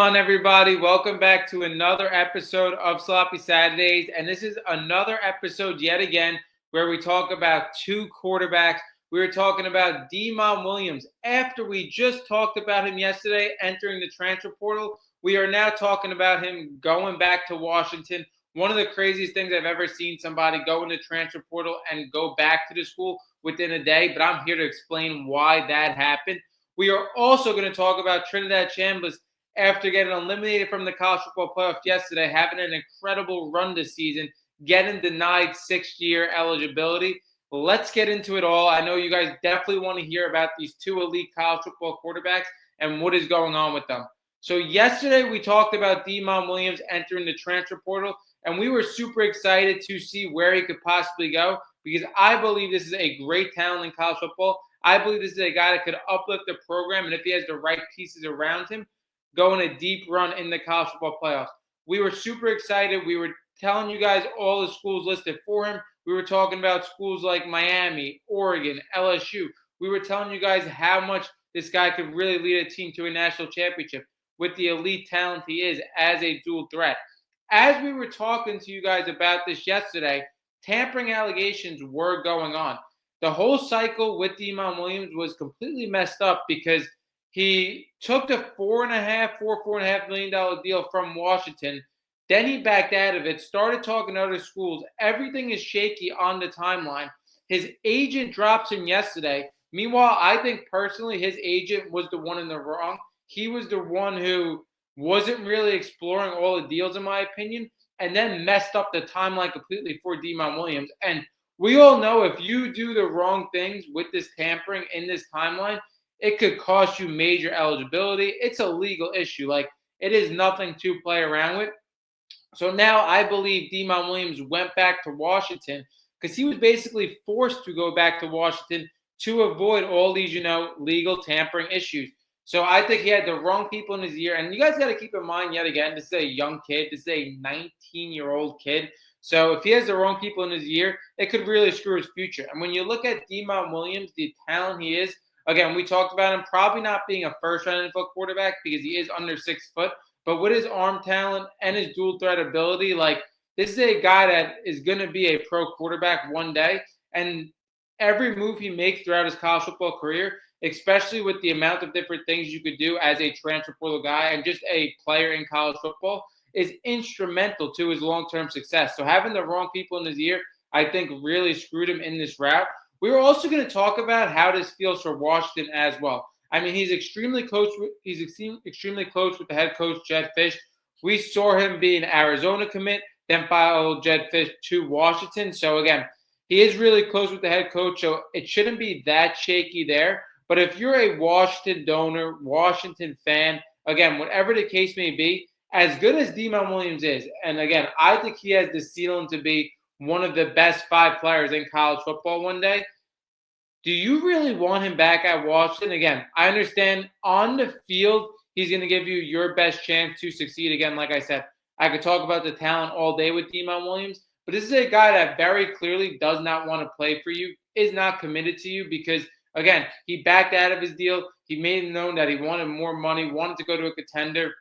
On everybody, welcome back to another episode of Sloppy Saturdays, and this is another episode yet again where we talk about two quarterbacks. We were talking about Demon Williams. After we just talked about him yesterday entering the transfer portal, we are now talking about him going back to Washington. One of the craziest things I've ever seen somebody go in the transfer portal and go back to the school within a day, but I'm here to explain why that happened. We are also going to talk about Trinidad Chambliss after getting eliminated from the college football playoff yesterday, having an incredible run this season, getting denied 6-year eligibility. Let's get into it all. I know you guys definitely want to hear about these two elite college football quarterbacks and what is going on with them. So yesterday we talked about Demon Williams entering the transfer portal, and we were super excited to see where he could possibly go because I believe this is a great talent in college football. I believe this is a guy that could uplift the program, and if he has the right pieces around him, go on a deep run in the college football playoffs. We were super excited. We were telling you guys all the schools listed for him. We were talking about schools like Miami, Oregon, LSU. We were telling you guys how much this guy could really lead a team to a national championship with the elite talent he is as a dual threat. As we were talking to you guys about this yesterday, tampering allegations were going on. The whole cycle with Demon Williams was completely messed up because he took the $4.5 million deal from Washington. Then he backed out of it, started talking to other schools. Everything is shaky on the timeline. His agent drops him yesterday. Meanwhile, I think personally his agent was the one in the wrong. He was the one who wasn't really exploring all the deals, in my opinion, and then messed up the timeline completely for Demon Williams. And we all know if you do the wrong things with this tampering in this timeline, it could cost you major eligibility. It's a legal issue. Like, it is nothing to play around with. So now I believe Demon Williams went back to Washington because he was basically forced to go back to Washington to avoid all these, legal tampering issues. So I think he had the wrong people in his ear. And you guys got to keep in mind, yet again, this is a young kid. This is a 19-year-old kid. So if he has the wrong people in his ear, it could really screw his future. And when you look at Demon Williams, the talent he is, again, we talked about him probably not being a first-round NFL quarterback because he is under 6 foot. But with his arm talent and his dual threat ability, this is a guy that is going to be a pro quarterback one day. And every move he makes throughout his college football career, especially with the amount of different things you could do as a transfer portal guy and just a player in college football, is instrumental to his long-term success. So having the wrong people in his ear, I think, really screwed him in this route. We were also going to talk about how this feels for Washington as well. I mean, he's extremely close with the head coach, Jedd Fisch. We saw him be an Arizona commit, then follow Jedd Fisch to Washington. So, again, he is really close with the head coach, so it shouldn't be that shaky there. But if you're a Washington donor, Washington fan, again, whatever the case may be, as good as Demon Williams is, and again, I think he has the ceiling to be one of the best 5 players in college football one day. Do you really want him back at Washington? Again, I understand on the field, he's going to give you your best chance to succeed. Again, like I said, I could talk about the talent all day with Demon Williams, but this is a guy that very clearly does not want to play for you, is not committed to you because, again, he backed out of his deal. He made it known that he wanted more money, wanted to go to a contender.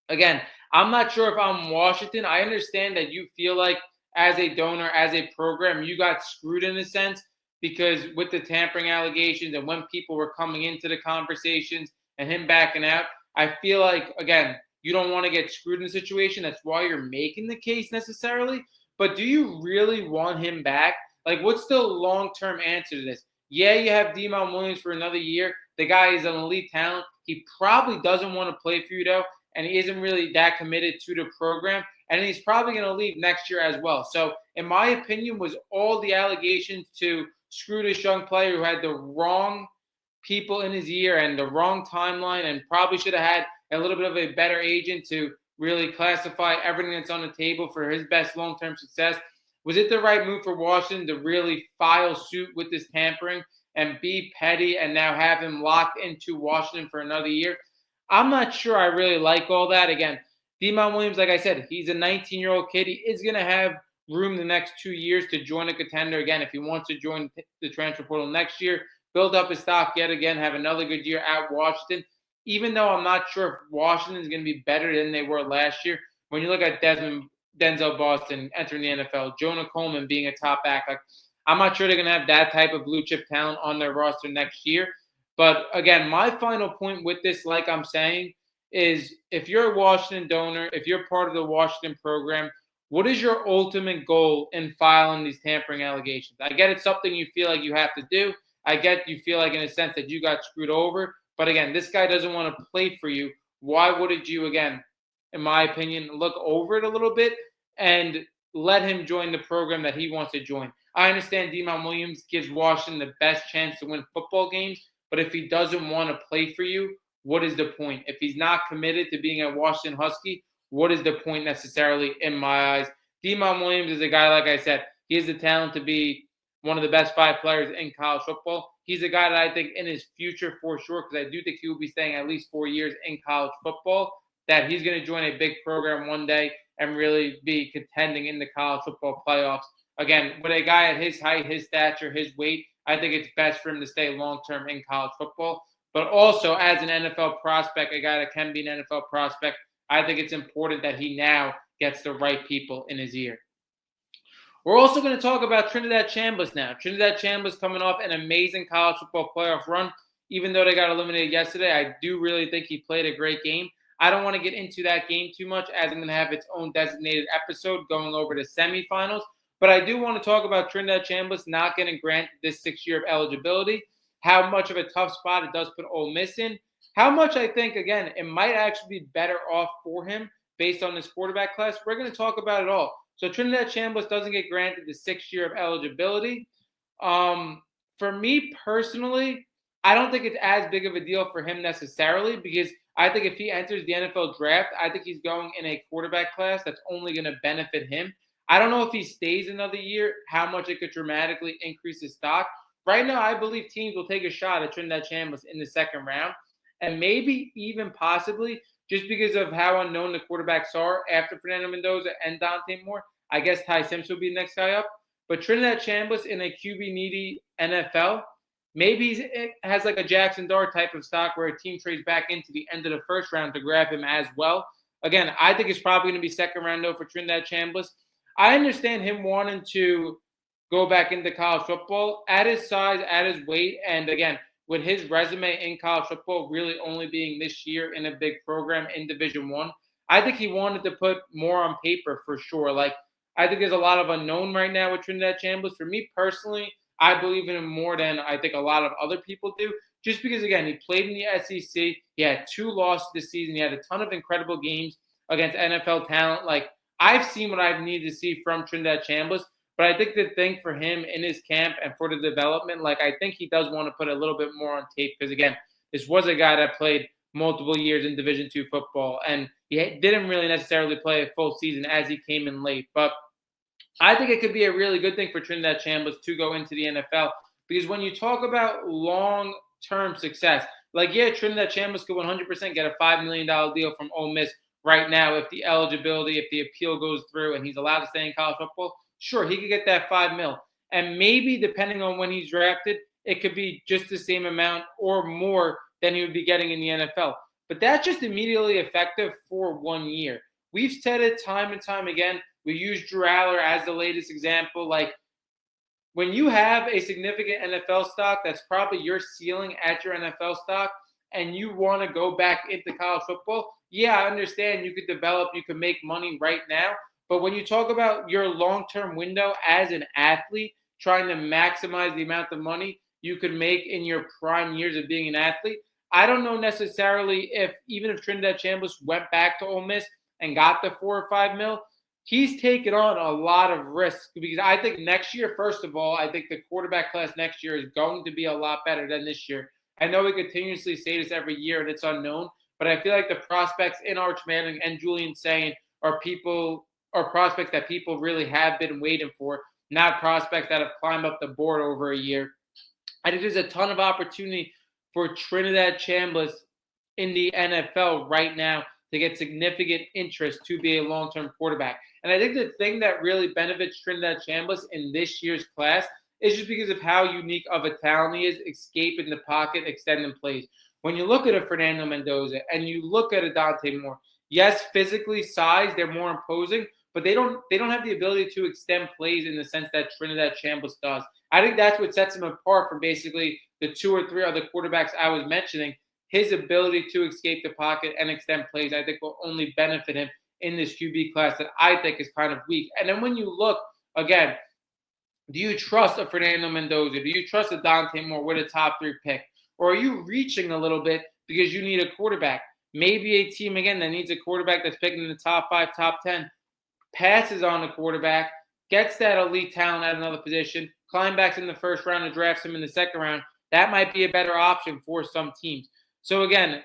Again, I'm not sure if I'm Washington. I understand that you feel like as a donor, as a program, you got screwed in a sense because with the tampering allegations and when people were coming into the conversations and him backing out, I feel like, again, you don't want to get screwed in the situation. That's why you're making the case necessarily. But do you really want him back? Like, what's the long-term answer to this? Yeah, you have Demon Williams for another year. The guy is an elite talent. He probably doesn't want to play for you, though, and he isn't really that committed to the program. And he's probably going to leave next year as well. So, in my opinion, was all the allegations to screw this young player who had the wrong people in his ear and the wrong timeline and probably should have had a little bit of a better agent to really classify everything that's on the table for his best long-term success. Was it the right move for Washington to really file suit with this tampering and be petty and now have him locked into Washington for another year? I'm not sure I really like all that. Again, Demon Williams, like I said, he's a 19-year-old kid. He is going to have room the next 2 years to join a contender again if he wants to join the transfer portal next year, build up his stock yet again, have another good year at Washington. even though I'm not sure if Washington is going to be better than they were last year, when you look at Denzel Boston entering the NFL, Jonah Coleman being a top back, like I'm not sure they're going to have that type of blue chip talent on their roster next year. But again, my final point with this, like I'm saying, is if you're a Washington donor, if you're part of the Washington program, what is your ultimate goal in filing these tampering allegations? I get it's something you feel like you have to do. I get you feel like in a sense that you got screwed over. But again, this guy doesn't want to play for you. Why wouldn't you, again, in my opinion, look over it a little bit and let him join the program that he wants to join? I understand Demon Williams gives Washington the best chance to win football games, but if he doesn't want to play for you, what is the point? If he's not committed to being a Washington Husky, what is the point necessarily in my eyes? Demon Williams is a guy, like I said, he has the talent to be one of the best 5 players in college football. He's a guy that I think in his future for sure, because I do think he will be staying at least 4 years in college football, that he's going to join a big program one day and really be contending in the college football playoffs. Again, with a guy at his height, his stature, his weight, I think it's best for him to stay long-term in college football. But also as an NFL prospect, a guy that can be an NFL prospect, I think it's important that he now gets the right people in his ear. We're also going to talk about Trinidad Chambliss now. Trinidad Chambliss coming off an amazing college football playoff run. Even though they got eliminated yesterday, I do really think he played a great game. I don't want to get into that game too much, as I'm going to have its own designated episode going over the semifinals. But I do want to talk about Trinidad Chambliss not getting granted this 6 year of eligibility, how much of a tough spot it does put Ole Miss in, how much I think, again, it might actually be better off for him based on this quarterback class. We're going to talk about it all. So Trinidad Chambliss doesn't get granted the 6 year of eligibility. For me personally, I don't think it's as big of a deal for him necessarily, because I think if he enters the NFL draft, I think he's going in a quarterback class that's only going to benefit him. I don't know if he stays another year, how much it could dramatically increase his stock. Right now, I believe teams will take a shot at Trinidad Chambliss in the second round, and maybe even possibly just because of how unknown the quarterbacks are after Fernando Mendoza and Dante Moore. I guess Ty Simpson will be the next guy up. But Trinidad Chambliss in a QB-needy NFL, maybe it has like a Jackson Dart type of stock where a team trades back into the end of the first round to grab him as well. Again, I think it's probably going to be second round though for Trinidad Chambliss. I understand him wanting to go back into college football at his size, at his weight, and again, with his resume in college football really only being this year in a big program in Division I. I think he wanted to put more on paper for sure. Like, I think there's a lot of unknown right now with Trinidad Chambliss. For me personally, I believe in him more than I think a lot of other people do. Just because, again, he played in the SEC. He had 2 losses this season. He had a ton of incredible games against NFL talent. Like, I've seen what I've needed to see from Trinidad Chambliss. But I think the thing for him in his camp and for the development, like I think he does want to put a little bit more on tape because, again, this was a guy that played multiple years in Division II football, and he didn't really necessarily play a full season as he came in late. But I think it could be a really good thing for Trinidad Chambliss to go into the NFL because when you talk about long-term success, like, yeah, Trinidad Chambliss could 100% get a $5 million deal from Ole Miss right now if the eligibility, if the appeal goes through and he's allowed to stay in college football. Sure, he could get that $5 million. And maybe depending on when he's drafted, it could be just the same amount or more than he would be getting in the NFL. But that's just immediately effective for 1 year. We've said it time and time again. We use Drew Aller as the latest example. Like, when you have a significant NFL stock that's probably your ceiling at your NFL stock and you want to go back into college football, yeah, I understand you could develop, you could make money right now. But when you talk about your long-term window as an athlete, trying to maximize the amount of money you could make in your prime years of being an athlete, I don't know necessarily if, even if Trinidad Chambliss went back to Ole Miss and got the $4 or $5 million, he's taken on a lot of risk because I think next year, first of all, I think the quarterback class next year is going to be a lot better than this year. I know we continuously say this every year and it's unknown, but I feel like the prospects in Arch Manning and Julian Sayin are prospects that people really have been waiting for, not prospects that have climbed up the board over a year. I think there's a ton of opportunity for Trinidad Chambliss in the NFL right now to get significant interest to be a long-term quarterback. And I think the thing that really benefits Trinidad Chambliss in this year's class is just because of how unique of a talent he is, escaping the pocket, extending plays. When you look at a Fernando Mendoza and you look at a Dante Moore, yes, physically, size, they're more imposing, but they don't have the ability to extend plays in the sense that Trinidad Chambliss does. I think that's what sets him apart from basically the 2 or 3 other quarterbacks I was mentioning. His ability to escape the pocket and extend plays, I think, will only benefit him in this QB class that I think is kind of weak. And then when you look, again, do you trust a Fernando Mendoza? Do you trust a Dante Moore with a top 3 pick? Or are you reaching a little bit because you need a quarterback? Maybe a team, again, that needs a quarterback that's picking in the top 5, top 10, passes on the quarterback, gets that elite talent at another position, climb backs in the first round and drafts him in the second round. That might be a better option for some teams. So again,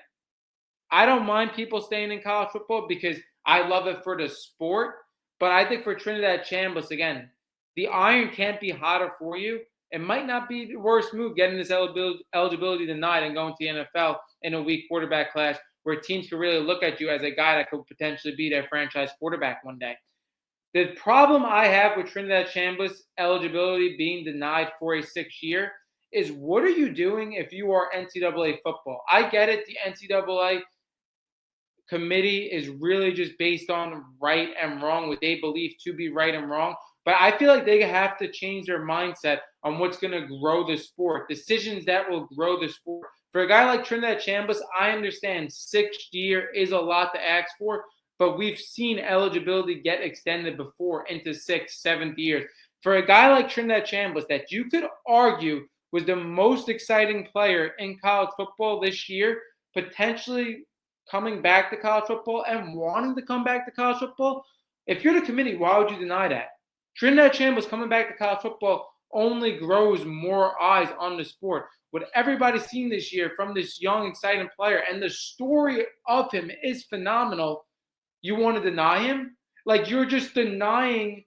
I don't mind people staying in college football because I love it for the sport. But I think for Trinidad Chambliss, again, the iron can't be hotter for you. It might not be the worst move getting this eligibility denied and going to the NFL in a weak quarterback class where teams can really look at you as a guy that could potentially be their franchise quarterback one day. The problem I have with Trinidad Chambliss eligibility being denied for a 6th year is what are you doing if you are NCAA football? I get it. The NCAA committee is really just based on right and wrong, what they believe to be right and wrong. But I feel like they have to change their mindset on what's going to grow the sport, decisions that will grow the sport. For a guy like Trinidad Chambliss, I understand 6th year is a lot to ask for, but we've seen eligibility get extended before into 6th, 7th years. For a guy like Trinidad Chambliss that you could argue was the most exciting player in college football this year, potentially coming back to college football and wanting to come back to college football, if you're the committee, why would you deny that? Trinidad Chambliss coming back to college football only grows more eyes on the sport. What everybody's seen this year from this young, exciting player, and the story of him is phenomenal. You want to deny him? Like, you're just denying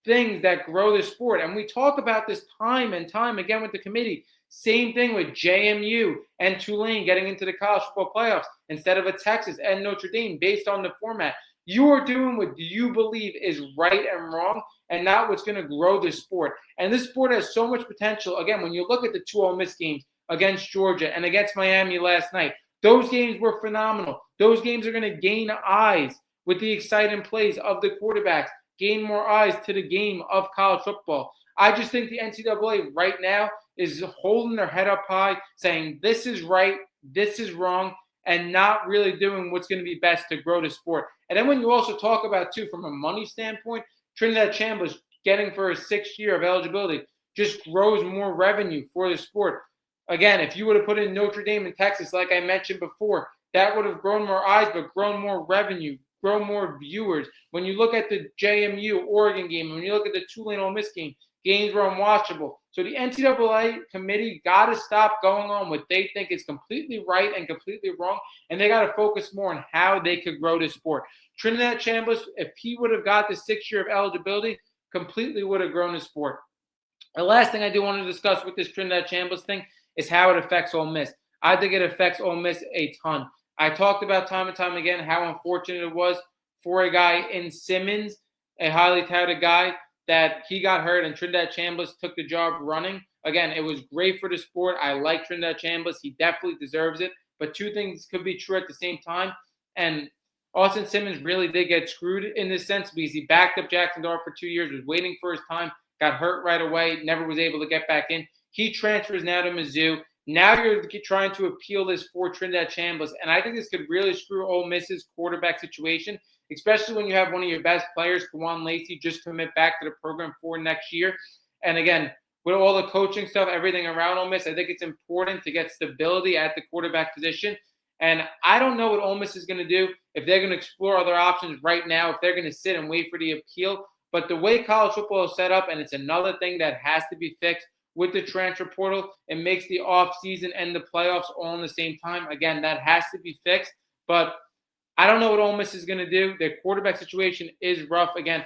things that grow the sport. And we talk about this time and time again with the committee. Same thing with JMU and Tulane getting into the college football playoffs instead of a Texas and Notre Dame based on the format. You are doing what you believe is right and wrong and not what's going to grow the sport. And this sport has so much potential. Again, when you look at the 2 Ole Miss games against Georgia and against Miami last night, those games were phenomenal. Those games are going to gain eyes with the exciting plays of the quarterbacks, gain more eyes to the game of college football. I just think the NCAA right now is holding their head up high, saying this is right, this is wrong, and not really doing what's going to be best to grow the sport. And then when you also talk about, too, from a money standpoint, Trinidad Chambliss getting for a 6th year of eligibility just grows more revenue for the sport. Again, if you would have put in Notre Dame and Texas, like I mentioned before, that would have grown more eyes, but grown more revenue, grow more viewers. When you look at the JMU Oregon game, when you look at the Tulane Ole Miss game, games were unwatchable. So the NCAA committee got to stop going on what they think is completely right and completely wrong, and they got to focus more on how they could grow the sport. Trinidad Chambliss, if he would have got the 6th year of eligibility, completely would have grown the sport. The last thing I do want to discuss with this Trinidad Chambliss thing is how it affects Ole Miss. I think it affects Ole Miss a ton. I talked about time and time again how unfortunate it was for a guy in Simmons, a highly touted guy, that he got hurt and Trinidad Chambliss took the job running. Again, it was great for the sport. I like Trinidad Chambliss. He definitely deserves it. But 2 things could be true at the same time. And Austin Simmons really did get screwed in this sense because he backed up Jackson Dart for 2 years, was waiting for his time, got hurt right away, never was able to get back in. He transfers now to Mizzou. Now you're trying to appeal this for Trinidad Chambliss. And I think this could really screw Ole Miss's quarterback situation, especially when you have one of your best players, Kawan Lacey, just commit back to the program for next year. And again, with all the coaching stuff, everything around Ole Miss, I think it's important to get stability at the quarterback position. And I don't know what Ole Miss is going to do, if they're going to explore other options right now, if they're going to sit and wait for the appeal. But the way college football is set up, and it's another thing that has to be fixed with the transfer portal, it makes the offseason and the playoffs all in the same time. Again, that has to be fixed. But I don't know what Ole Miss is going to do. Their quarterback situation is rough. Again,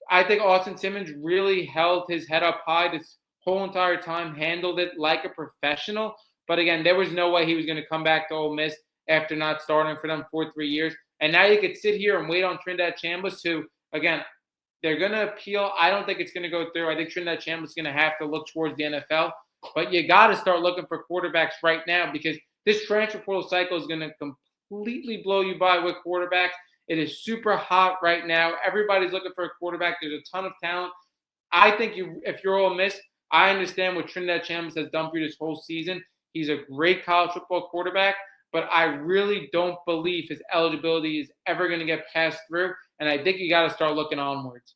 I think Austin Simmons really held his head up high this whole entire time, handled it like a professional. But again, there was no way he was going to come back to Ole Miss after not starting for them for 3 years. And now you could sit here and wait on Trinidad Chambliss, who, again, they're going to appeal. I don't think it's going to go through. I think Trinidad Chambliss is going to have to look towards the NFL. But you got to start looking for quarterbacks right now because This transfer portal cycle is going to completely blow you by with quarterbacks. It is super hot right now. Everybody's looking for a quarterback. There's a ton of talent. I think if you're Ole Miss, I understand what Trinidad Chambliss has done for you this whole season. He's a great college football quarterback, but I really don't believe his eligibility is ever going to get passed through, and I think you got to start looking onwards.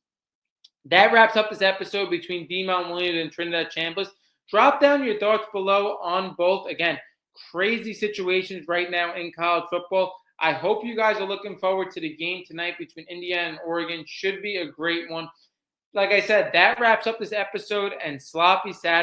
That wraps up this episode between Demont Williams and Trinidad Chambliss. Drop down your thoughts below on both. Again, crazy situations right now in college football. I hope you guys are looking forward to the game tonight between Indiana and Oregon. Should be a great one. Like I said, that wraps up this episode and Sloppy Saturday.